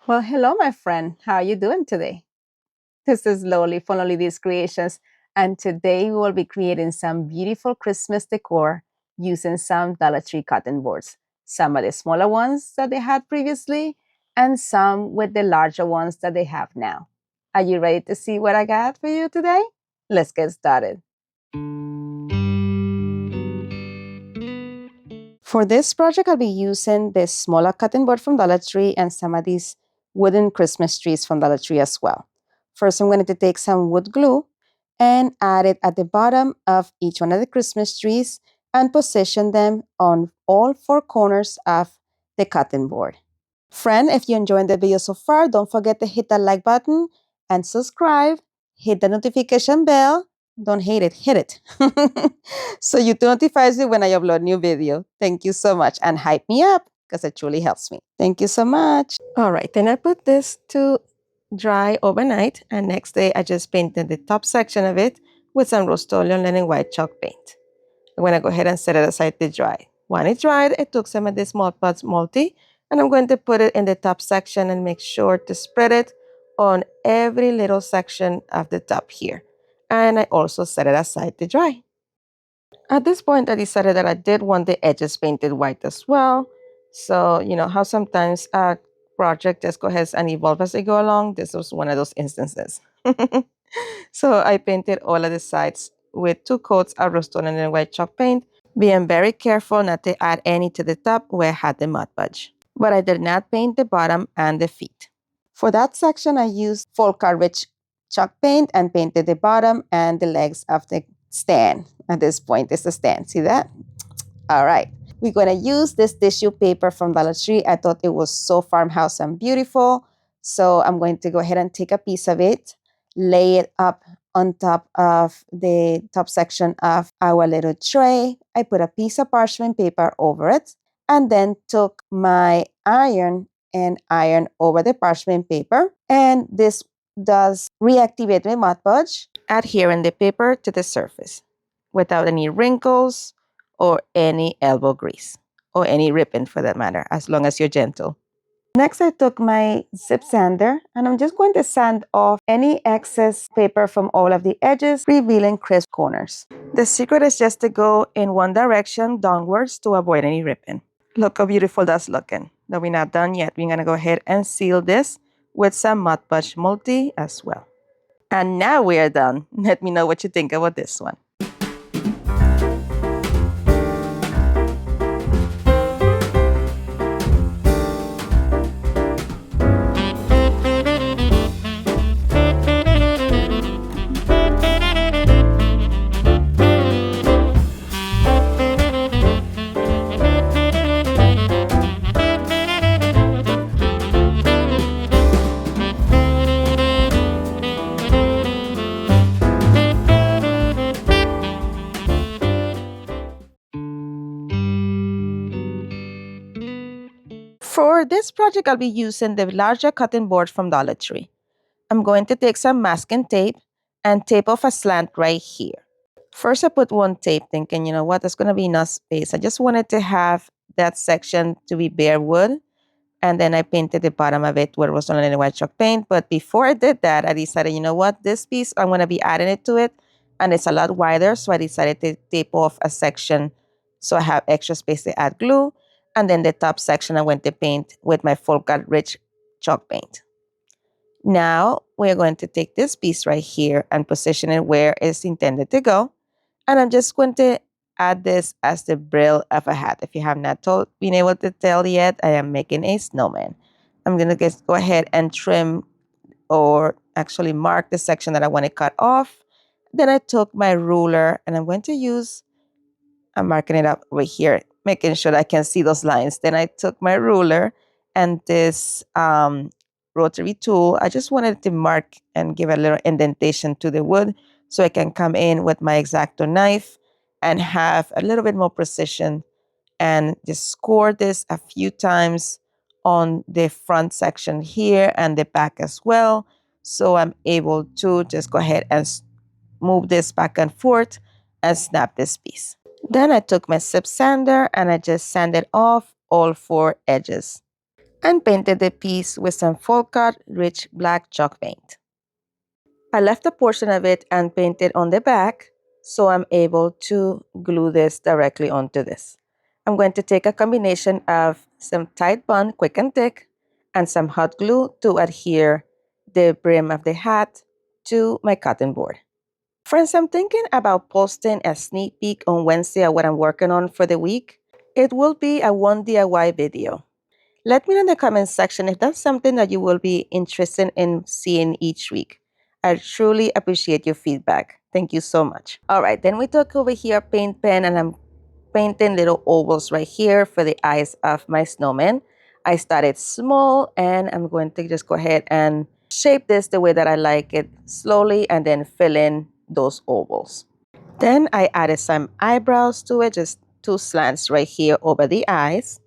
Well, hello, my friend. How are you doing today? This is Loli from Loli's Creations, and today we will be creating some beautiful Christmas decor using some Dollar Tree cotton boards. Some of the smaller ones that they had previously, and some with the larger ones that they have now. Are you ready to see what I got for you today? Let's get started. For this project, I'll be using this smaller cutting board from Dollar Tree and some of these wooden Christmas trees from Dollar Tree as well. First, I'm going to take some wood glue and add it at the bottom of each one of the Christmas trees and position them on all four corners of the cutting board. Friend, if you're enjoying the video so far, don't forget to hit that like button and subscribe. Hit the notification bell. Don't hate it, hit it. So YouTube notifies you when I upload new video. Thank you so much and hype me up because it truly helps me. Thank you so much. All right, then I put this to dry overnight and next day I just painted the top section of it with some Rust-Oleum linen white chalk paint. I'm going to go ahead and set it aside to dry. When it dried, I took some of this Mod Podge multi and I'm going to put it in the top section and make sure to spread it on every little section of the top here. And I also set it aside to dry. At this point, I decided that I did want the edges painted white as well. So, you know how sometimes a project just goes and evolves as they go along? This was one of those instances. So I painted all of the sides with 2 coats of Rust-Oleum and white chalk paint, being very careful not to add any to the top where I had the Mod Podge. But I did not paint the bottom and the feet. For that section, I used Folka Rich chalk paint and painted the bottom and the legs of the stand. At this point, it's the stand. See that? All right. We're going to use this tissue paper from Dollar Tree. I thought it was so farmhouse and beautiful. So I'm going to go ahead and take a piece of it, lay it up on top of the top section of our little tray. I put a piece of parchment paper over it and then took my iron and iron over the parchment paper. And this does reactivate my Mod Podge, adhering the paper to the surface without any wrinkles or any elbow grease or any ripping for that matter, as long as you're gentle. Next, I took my zip sander and I'm just going to sand off any excess paper from all of the edges, revealing crisp corners. The secret is just to go in one direction downwards to avoid any ripping. Look how beautiful that's looking. But we're not done yet. We're going to go ahead and seal this with some Mod Podge multi as well. And now we are done. Let me know what you think about this one. For this project, I'll be using the larger cutting board from Dollar Tree. I'm going to take some masking tape and tape off a slant right here. First, I put one tape thinking, you know what, there's going to be enough space. I just wanted to have that section to be bare wood. And then I painted the bottom of it where it was only in white chalk paint. But before I did that, I decided, you know what, this piece, I'm going to be adding it to it. And it's a lot wider, so I decided to tape off a section so I have extra space to add glue. And then the top section I went to paint with my Folka Rich chalk paint. Now we're going to take this piece right here and position it where it's intended to go. And I'm just going to add this as the brill of a hat. If you have not been able to tell yet, I am making a snowman. I'm going to just go ahead and trim or actually mark the section that I want to cut off. Then I took my ruler and I'm going to use, I'm marking it up over here, making sure that I can see those lines. Then I took my ruler and this rotary tool. I just wanted to mark and give a little indentation to the wood so I can come in with my X-Acto knife and have a little bit more precision and just score this a few times on the front section here and the back as well. So I'm able to just go ahead and move this back and forth and snap this piece. Then I took my zip sander and I just sanded off all 4 edges. and painted the piece with some full cut rich black chalk paint. I left a portion of it and painted on the back, so I'm able to glue this directly onto this. I'm going to take a combination of some Tide Bond Quick and Thick and some hot glue to adhere the brim of the hat to my cotton board. Friends, I'm thinking about posting a sneak peek on Wednesday of what I'm working on for the week. It will be a one DIY video. Let me know in the comment section if that's something that you will be interested in seeing each week. I truly appreciate your feedback. Thank you so much. All right, then we took over here a paint pen and I'm painting little ovals right here for the eyes of my snowman. I started small and I'm going to just go ahead and shape this the way that I like it slowly and then fill in those ovals. Then I added some eyebrows to it, just two slants right here over the eyes.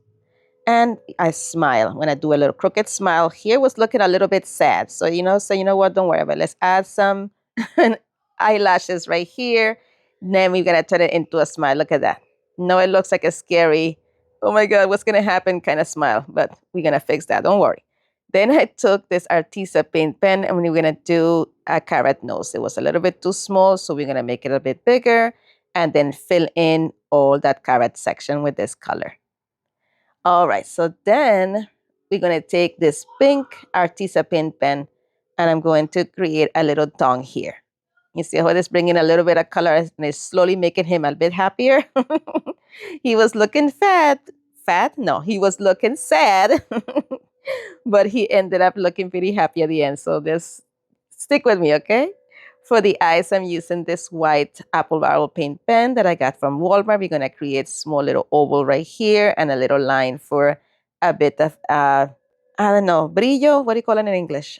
And I smile. When I do a little crooked smile, here was looking a little bit sad. So you know what, don't worry about it. Let's add some eyelashes right here. Then we're gonna turn it into a smile. Look at that. No, it looks like a scary, oh my God, what's gonna happen kind of smile, but we're gonna fix that, don't worry. Then I took this Artisa paint pen and we're gonna do a carrot nose. It was a little bit too small, so we're gonna make it a bit bigger and then fill in all that carrot section with this color. All right, so then we're going to take this pink Artisa paint pen and I'm going to create a little tongue here. You see how it's bringing a little bit of color and it's slowly making him a bit happier? He was looking fat. Fat? No, he was looking sad. But he ended up looking pretty happy at the end. So just stick with me, okay? For the eyes, I'm using this white apple barrel paint pen that I got from Walmart. We're going to create small little oval right here and a little line for a bit of, I don't know, brillo? What do you call it in English?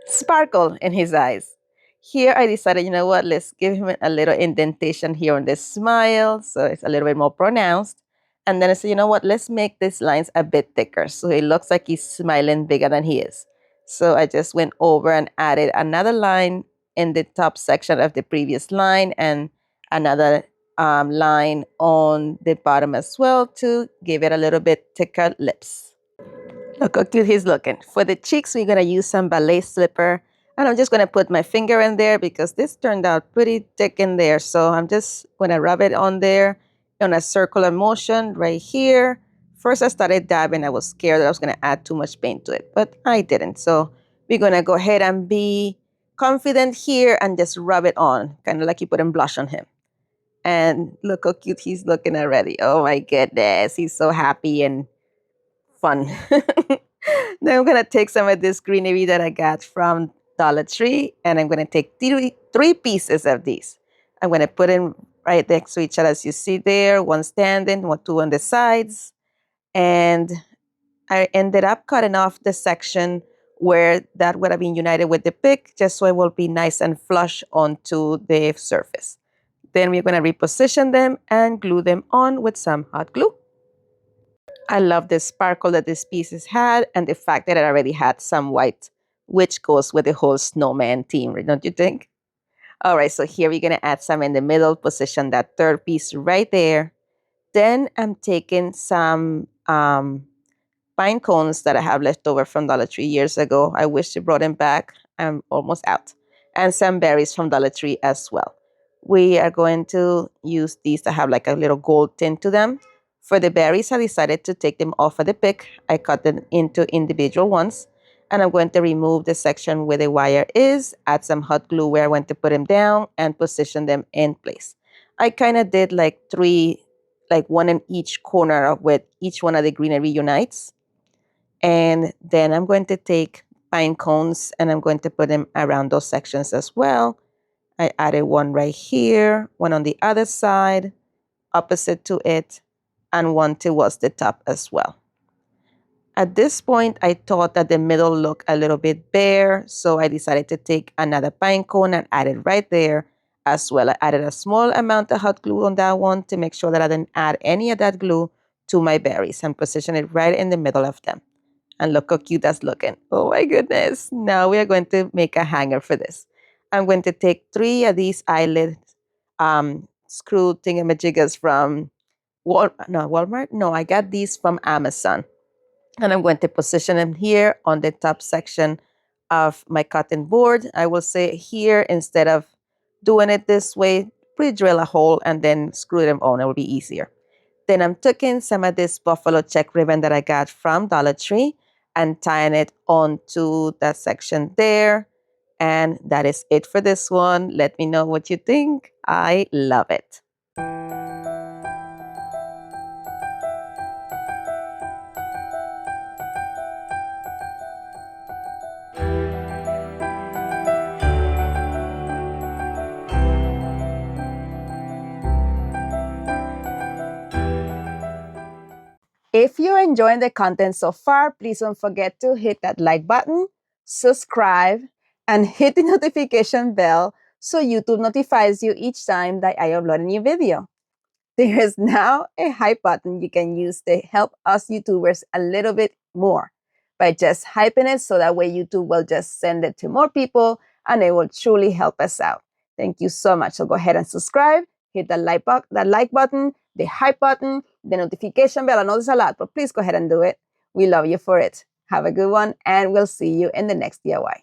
Sparkle in his eyes. Here, I decided, you know what, let's give him a little indentation here on this smile, so it's a little bit more pronounced. And then I said, you know what, let's make these lines a bit thicker, so it looks like he's smiling bigger than he is. So I just went over and added another line in the top section of the previous line and another line on the bottom as well to give it a little bit thicker lips. Look how cute he's looking. For the cheeks, we're going to use some ballet slipper. And I'm just going to put my finger in there because this turned out pretty thick in there. So I'm just going to rub it on there in a circular motion right here. First, I started dabbing. I was scared that I was going to add too much paint to it, but I didn't. So we're going to go ahead and be confident here and just rub it on, kind of like you putting blush on him. And look how cute he's looking already. Oh my goodness. He's so happy and fun. Then I'm going to take some of this greenery that I got from Dollar Tree, and I'm going to take three pieces of these. I'm going to put them right next to each other, as you see there, one standing, two on the sides. And I ended up cutting off the section where that would have been united with the pick, just so it will be nice and flush onto the surface. Then we're going to reposition them and glue them on with some hot glue. I love the sparkle that these pieces had and the fact that it already had some white, which goes with the whole snowman theme, don't you think? All right, so here we're going to add some in the middle, position that third piece right there. Then I'm taking some pine cones that I have left over from Dollar Tree years ago. I wish they brought them back. I'm almost out. And some berries from Dollar Tree as well. We are going to use these to have like a little gold tint to them. For the berries, I decided to take them off of the pick. I cut them into individual ones. And I'm going to remove the section where the wire is, add some hot glue where I want to put them down, and position them in place. I kind of did like three, like one in each corner of where each one of the greenery unites. And then I'm going to take pine cones and I'm going to put them around those sections as well. I added one right here, one on the other side, opposite to it, and one towards the top as well. At this point, I thought that the middle looked a little bit bare, so I decided to take another pine cone and add it right there as well. I added a small amount of hot glue on that one to make sure that I didn't add any of that glue to my berries and position it right in the middle of them. And look how cute that's looking. Oh my goodness. Now we are going to make a hanger for this. I'm going to take 3 of these eyelid screw thingamajiggas from Walmart. No, I got these from Amazon. And I'm going to position them here on the top section of my cutting board. I will say here, instead of doing it this way, pre-drill a hole and then screw them on. It will be easier. Then I'm taking some of this buffalo check ribbon that I got from Dollar Tree and tying it onto that section there. And that is it for this one. Let me know what you think. I love it. If you're enjoying the content so far, please don't forget to hit that like button, subscribe, and hit the notification bell so YouTube notifies you each time that I upload a new video. There is now a hype button you can use to help us YouTubers a little bit more by just hyping it so that way YouTube will just send it to more people and it will truly help us out. Thank you so much. So go ahead and subscribe, hit the like button, the hype button, the notification bell. I know there's a lot, but please go ahead and do it. We love you for it. Have a good one, and we'll see you in the next DIY.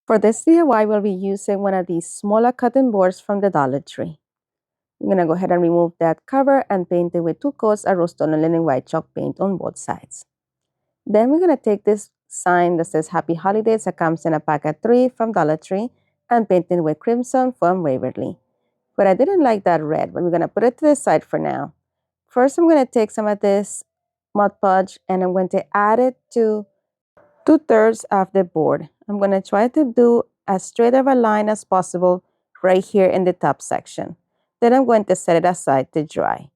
For this DIY, we'll be using one of these smaller cutting boards from the Dollar Tree. I'm going to go ahead and remove that cover and paint it with 2 coats of rust-on linen white chalk paint on both sides. Then we're going to take this sign that says Happy Holidays that comes in a pack of 3 from Dollar Tree and paint it with crimson from Waverly. But I didn't like that red, but we're going to put it to the side for now. First, I'm going to take some of this Mod Podge and I'm going to add it to 2/3 of the board. I'm going to try to do as straight of a line as possible right here in the top section. Then I'm going to set it aside to dry.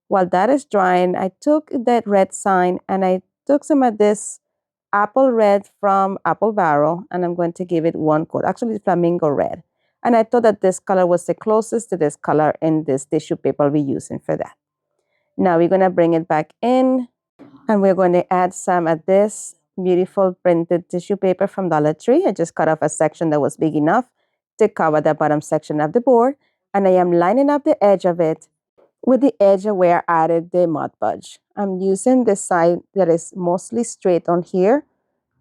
While that is drying, I took that red sign and I took some of this apple red from Apple Barrel and I'm going to give it 1 coat, actually flamingo red. And I thought that this color was the closest to this color in this tissue paper I'll be using for that. Now we're going to bring it back in and we're going to add some of this beautiful printed tissue paper from Dollar Tree. I just cut off a section that was big enough to cover the bottom section of the board. And I am lining up the edge of it with the edge of where I added the Mod Podge. I'm using the side that is mostly straight on here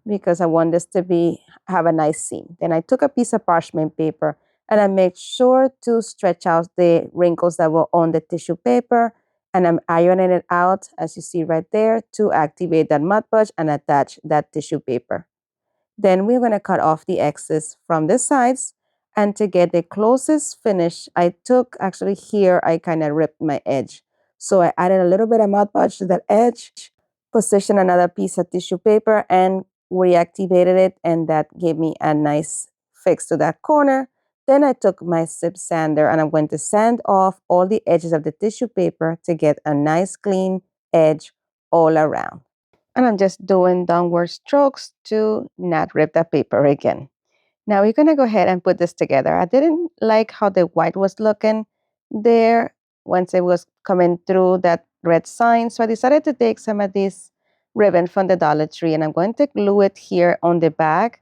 because I want this to have a nice seam. Then I took a piece of parchment paper and I made sure to stretch out the wrinkles that were on the tissue paper. And I'm ironing it out, as you see right there, to activate that Mod Podge and attach that tissue paper. Then we're going to cut off the excess from the sides. And to get the closest finish, I took, actually here, I kind of ripped my edge. So I added a little bit of Mod Podge to that edge, positioned another piece of tissue paper and reactivated it. And that gave me a nice fix to that corner. Then I took my sip sander and I'm going to sand off all the edges of the tissue paper to get a nice clean edge all around. And I'm just doing downward strokes to not rip the paper again. Now we're going to go ahead and put this together. I didn't like how the white was looking there once it was coming through that red sign. So I decided to take some of this ribbon from the Dollar Tree and I'm going to glue it here on the back.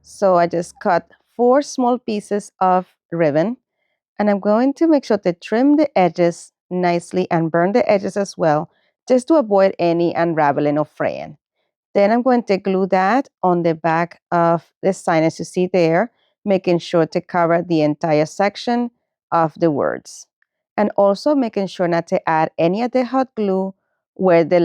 So I just cut 4 small pieces of ribbon and I'm going to make sure to trim the edges nicely and burn the edges as well, just to avoid any unraveling or fraying. Then I'm going to glue that on the back of the sign as you see there, making sure to cover the entire section of the words. And also making sure not to add any of the hot glue where the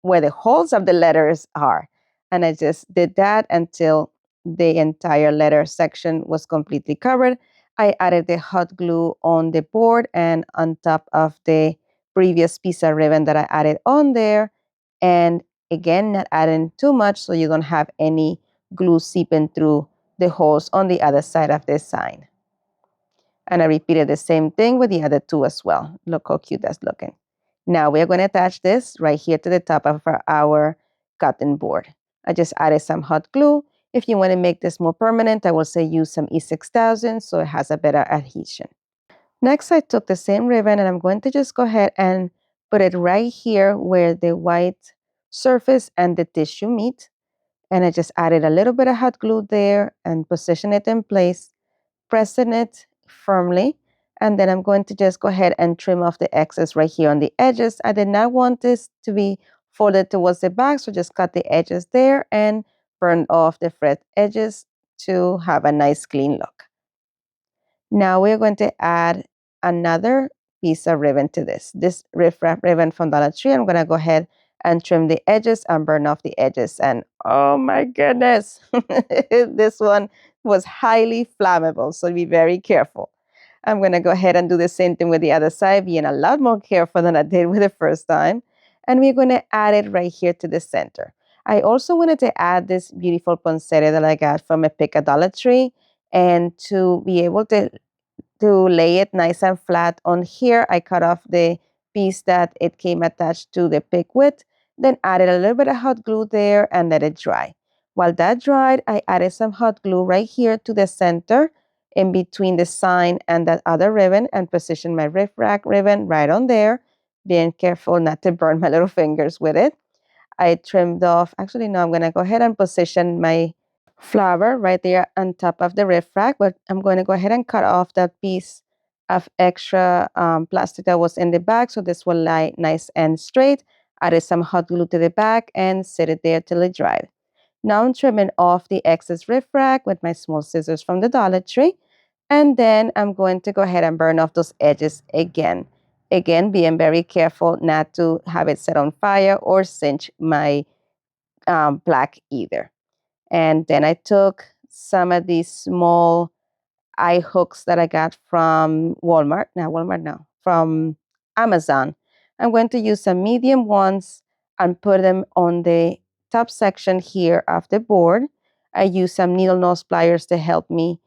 where the holes of the letters are. And I just did that until the entire letter section was completely covered. I added the hot glue on the board and on top of the previous piece of ribbon that I added on there. And again, not adding too much so you don't have any glue seeping through the holes on the other side of the sign. And I repeated the same thing with the other 2 as well. Look how cute that's looking. Now we're going to attach this right here to the top of our cutting board. I just added some hot glue. If you want to make this more permanent, I will say use some E6000 so it has a better adhesion. Next, I took the same ribbon and I'm going to just go ahead and put it right here where the white surface and the tissue meet. And I just added a little bit of hot glue there and position it in place, pressing it firmly And then I'm going to just go ahead and trim off the excess right here on the edges. I did not want this to be folded towards the back, so just cut the edges there and burn off the fret edges to have a nice clean look. Now we're going to add another piece of ribbon to this. This riff wrap ribbon from Dollar Tree. I'm going to go ahead and trim the edges and burn off the edges. And oh my goodness, this one was highly flammable, so be very careful. I'm going to go ahead and do the same thing with the other side, being a lot more careful than I did with the first time. And we're going to add it right here to the center. I also wanted to add this beautiful poinsettia that I got from a pick at Dollar Tree, and to be able to lay it nice and flat on here, I cut off the piece that it came attached to the pick with, then added a little bit of hot glue there and let it dry. While that dried, I added some hot glue right here to the center in between the sign and that other ribbon, and positioned my riff rack ribbon right on there, being careful not to burn my little fingers with it. I trimmed off, actually no, I'm going to go ahead and position my flower right there on top of the riff rack, but I'm going to go ahead and cut off that piece of extra plastic that was in the back, so this will lie nice and straight. Added some hot glue to the back and set it there till it dried. Now I'm trimming off the excess riff rack with my small scissors from the Dollar Tree, and then I'm going to go ahead and burn off those edges again. Again, being very careful not to have it set on fire or cinch my black either. And then I took some of these small eye hooks that I got from Walmart. No, Walmart, no, from Amazon. I'm going to use some medium ones and put them on the top section here of the board. I use some needle nose pliers to help me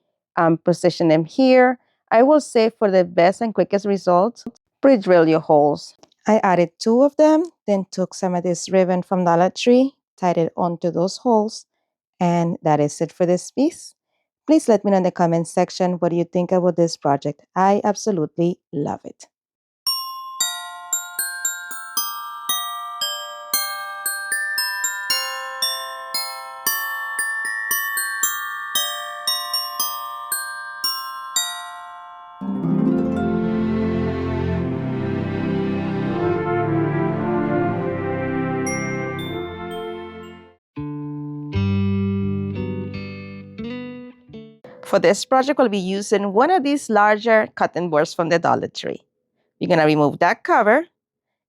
position them here. I will say for the best and quickest results, pre-drill your holes. I added 2 of them, then took some of this ribbon from Dollar Tree, tied it onto those holes, and that is it for this piece. Please let me know in the comments section what do you think about this project. I absolutely love it. For this project, we'll be using one of these larger cutting boards from the Dollar Tree. We're going to remove that cover,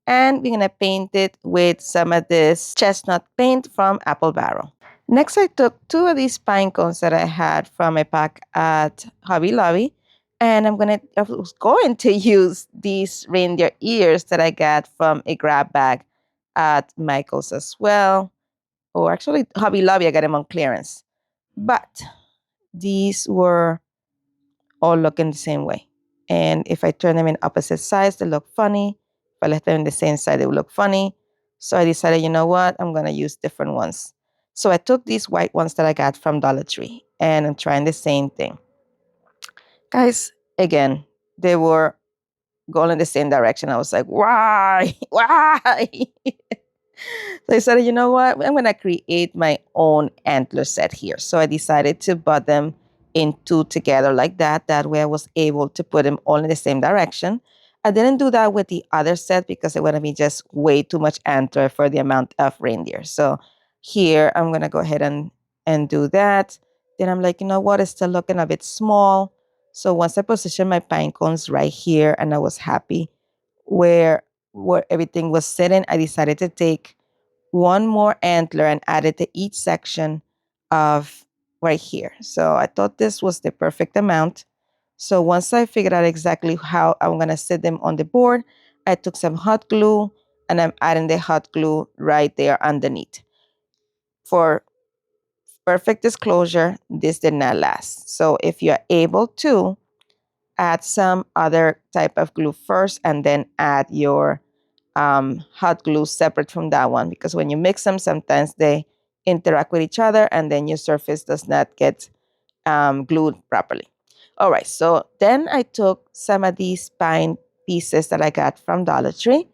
and we're going to paint it with some of this chestnut paint from Apple Barrel. Next, I took 2 of these pine cones that I had from a pack at Hobby Lobby, and I was going to use these reindeer ears that I got from a grab bag at Michael's as well, or actually Hobby Lobby. I got them on clearance, but these were all looking the same way. And if I turn them in opposite sides, they look funny. If I left them in the same side, they would look funny. So I decided, you know what? I'm going to use different ones. So I took these white ones that I got from Dollar Tree, and I'm trying the same thing. Guys, again, they were going in the same direction. I was like, why? Why? So I decided, you know what? I'm going to create my own antler set here. So I decided to butt them in 2 together like that. That way I was able to put them all in the same direction. I didn't do that with the other set because it would have been just way too much antler for the amount of reindeer. So here I'm going to go ahead and do that. Then I'm like, you know what? It's still looking a bit small. So once I positioned my pine cones right here and I was happy where everything was sitting, I decided to take one more antler and add it to each section of right here. So I thought this was the perfect amount. So once I figured out exactly how I'm going to set them on the board, I took some hot glue and I'm adding the hot glue right there underneath. For perfect disclosure, this did not last. So if you're able to, add some other type of glue first and then add your hot glue separate from that one, because when you mix them, sometimes they interact with each other and then your surface does not get glued properly. All right, so then I took some of these pine pieces that I got from Dollar Tree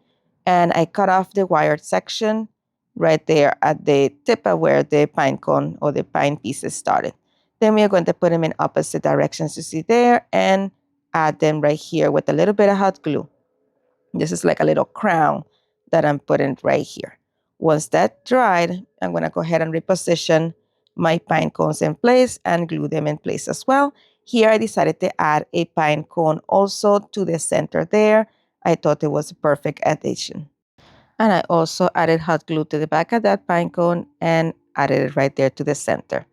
and I cut off the wired section right there at the tip of where the pine cone or the pine pieces started. Then we are going to put them in opposite directions, you see there, and add them right here with a little bit of hot glue. This is like a little crown that I'm putting right here. Once that dried, I'm going to go ahead and reposition my pine cones in place and glue them in place as well. Here I decided to add a pine cone also to the center there. I thought it was a perfect addition. And I also added hot glue to the back of that pine cone and added it right there to the center.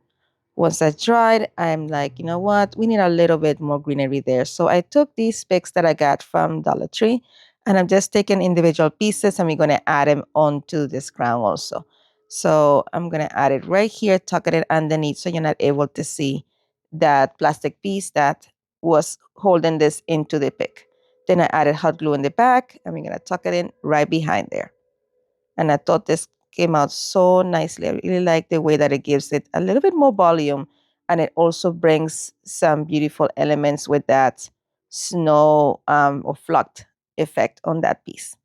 Once that's dried, I'm like, you know what? We need a little bit more greenery there. So I took these picks that I got from Dollar Tree, and I'm just taking individual pieces and we're going to add them onto this crown also. So I'm going to add it right here, tuck it underneath so you're not able to see that plastic piece that was holding this into the pick. Then I added hot glue in the back and we're going to tuck it in right behind there. And I thought this came out so nicely. I really like the way that it gives it a little bit more volume, and it also brings some beautiful elements with that snow or flocked effect on that piece.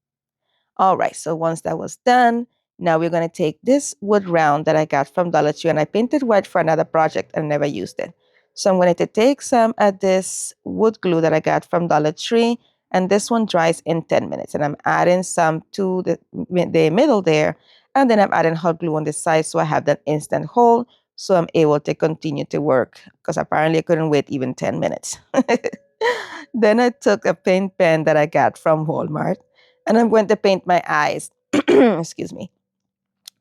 All right, so once that was done, now we're going to take this wood round that I got from Dollar Tree, and I painted white for another project and never used it. So I'm going to take some of this wood glue that I got from Dollar Tree, and this one dries in 10 minutes. And I'm adding some to the middle there, and then I'm adding hot glue on the side so I have that instant hold so I'm able to continue to work because apparently I couldn't wait even 10 minutes. Then I took a paint pen that I got from Walmart and I'm going to paint my eyes. Excuse me.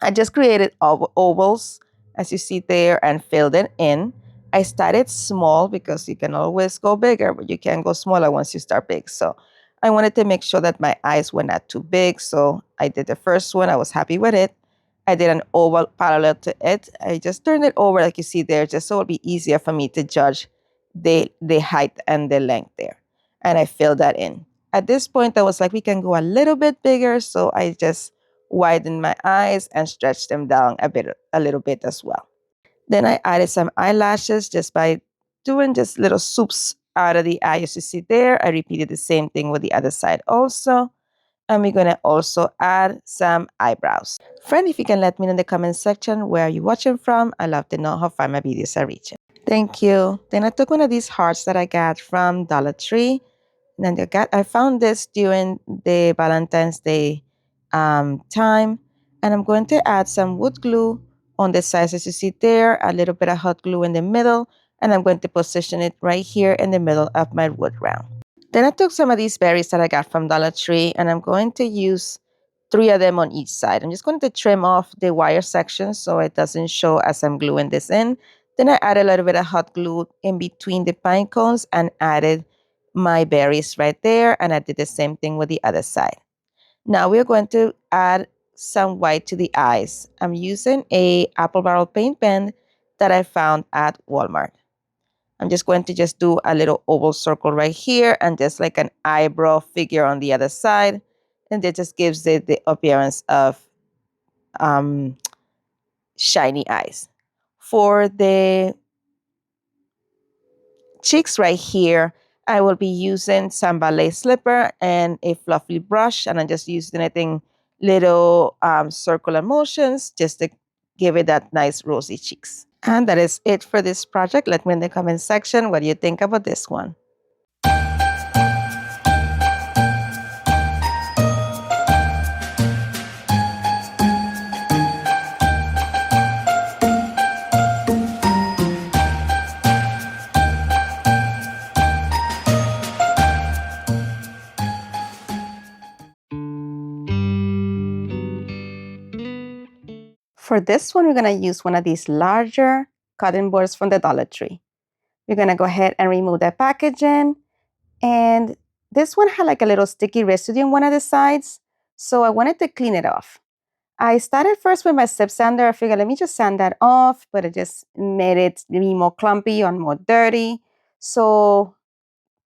I just created ovals, as you see there, and filled it in. I started small because you can always go bigger, but you can go smaller once you start big. So I wanted to make sure that my eyes were not too big. So I did the first one. I was happy with it. I did an oval parallel to it. I just turned it over like you see there, just so it'll be easier for me to judge the height and the length there. And I filled that in. At this point, I was like, we can go a little bit bigger. So I just widened my eyes and stretched them down a little bit as well. Then I added some eyelashes just by doing just little swoops out of the eye. As you see there, I repeated the same thing with the other side also. And we're going to also add some eyebrows. Friend, if you can let me know in the comment section where you're watching from, I'd love to know how far my videos are reaching. Thank you. Then I took one of these hearts that I got from Dollar Tree. And then I found this during the Valentine's Day time. And I'm going to add some wood glue on the sides as you see there, a little bit of hot glue in the middle, and I'm going to position it right here in the middle of my wood round. Then I took some of these berries that I got from Dollar Tree, and I'm going to use 3 of them on each side. I'm just going to trim off the wire section so it doesn't show as I'm gluing this in. Then I added a little bit of hot glue in between the pine cones and added my berries right there, and I did the same thing with the other side. Now we're going to add some white to the eyes. I'm using a apple barrel paint pen that I found at Walmart. I'm just going to just do a little oval circle right here and just like an eyebrow figure on the other side. And that just gives it the appearance of shiny eyes. For the cheeks right here, I will be using some ballet slipper and a fluffy brush, and I'm just using anything little circular motions just to give it that nice rosy cheeks. And that is it for this project. Let me in the comment section what do you think about this one. For this one, we're going to use one of these larger cutting boards from the Dollar Tree. We're going to go ahead and remove that packaging. And this one had like a little sticky residue on one of the sides. So I wanted to clean it off. I started first with my sip sander. I figured, let me just sand that off, but it just made it be more clumpy and more dirty. So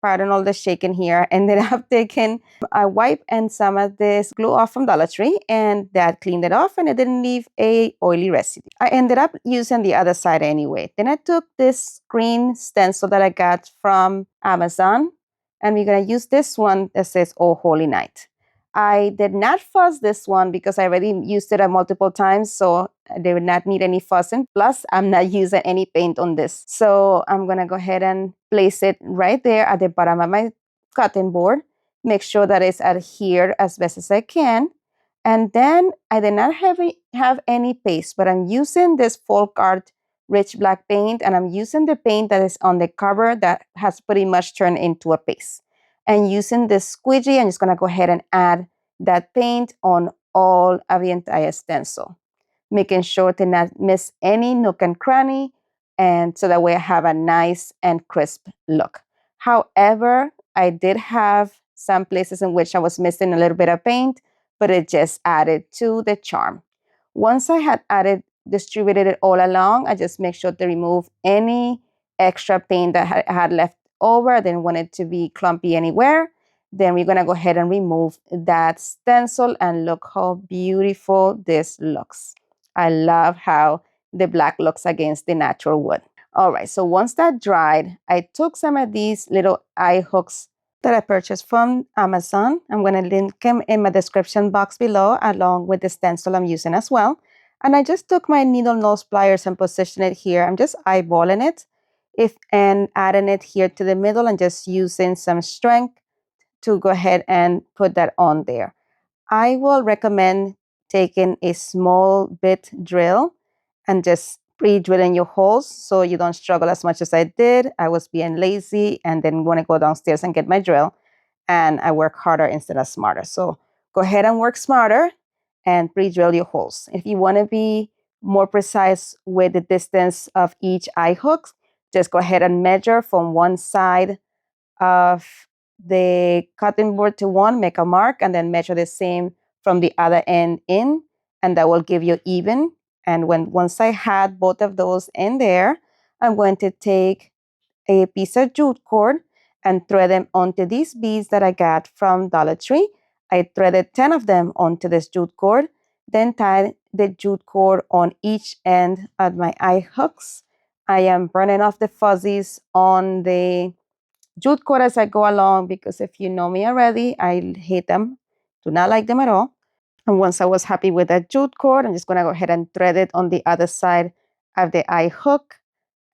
pardon all the shaking here, ended up taking a wipe and some of this glue off from Dollar Tree, and that cleaned it off and it didn't leave a oily residue. I ended up using the other side anyway. Then I took this green stencil that I got from Amazon, and we're going to use this one that says Oh Holy Night. I did not fuzz this one because I already used it multiple times, so they would not need any fuzzing. Plus, I'm not using any paint on this. So I'm going to go ahead and place it right there at the bottom of my cutting board. Make sure that it's adhered as best as I can. And then I did not have any paste, but I'm using this folk art rich black paint, and I'm using the paint that is on the cover that has pretty much turned into a paste. And using this squeegee, I'm just gonna go ahead and add that paint on all of the entire stencil, making sure to not miss any nook and cranny, and so that way I have a nice and crisp look. However, I did have some places in which I was missing a little bit of paint, but it just added to the charm. Once I had distributed it all along, I just make sure to remove any extra paint that I had left over. I didn't want it to be clumpy anywhere. Then we're gonna go ahead and remove that stencil, and look how beautiful this looks. I love how the black looks against the natural wood. All right, so once that dried, I took some of these little eye hooks that I purchased from Amazon. I'm going to link them in my description box below, along with the stencil I'm using as well. And I just took my needle nose pliers and positioned it here. I'm just eyeballing it and adding it here to the middle, and just using some strength to go ahead and put that on there. I will recommend taking a small bit drill and just pre-drilling your holes so you don't struggle as much as I did. I was being lazy and then want to go downstairs and get my drill, and I work harder instead of smarter. So go ahead and work smarter and pre-drill your holes. If you want to be more precise with the distance of each eye hook, just go ahead and measure from one side of the cutting board to one, make a mark, and then measure the same from the other end in, and that will give you even. And once I had both of those in there, I'm going to take a piece of jute cord and thread them onto these beads that I got from Dollar Tree. I threaded 10 of them onto this jute cord, then tied the jute cord on each end of my eye hooks. I am burning off the fuzzies on the jute cord as I go along, because if you know me already, I hate them, do not like them at all. And once I was happy with that jute cord, I'm just gonna go ahead and thread it on the other side of the eye hook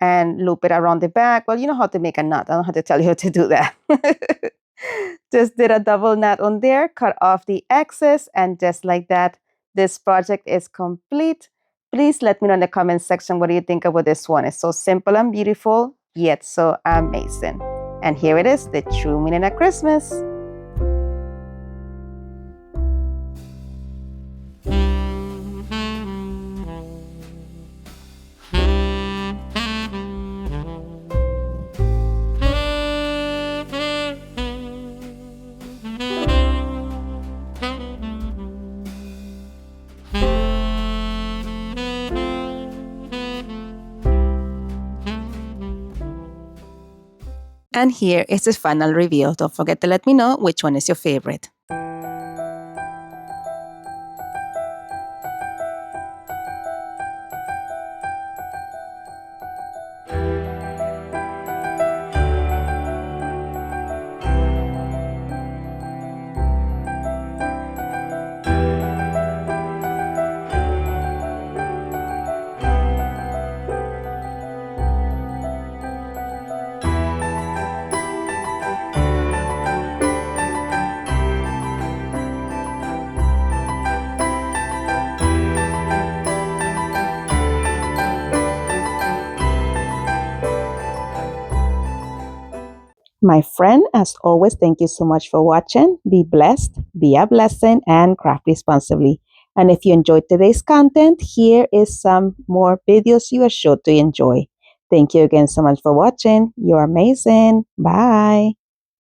and loop it around the back. Well, you know how to make a knot. I don't have to tell you how to do that. Just did a double knot on there, cut off the excess, and just like that, this project is complete. Please let me know in the comment section what do you think about this one. It's so simple and beautiful, yet so amazing. And here it is, the true meaning of Christmas. And here is the final reveal. Don't forget to let me know which one is your favorite. My friend, as always, thank you so much for watching. Be blessed, be a blessing, and craft responsibly. And if you enjoyed today's content, here is some more videos you are sure to enjoy. Thank you again so much for watching. You're amazing. Bye.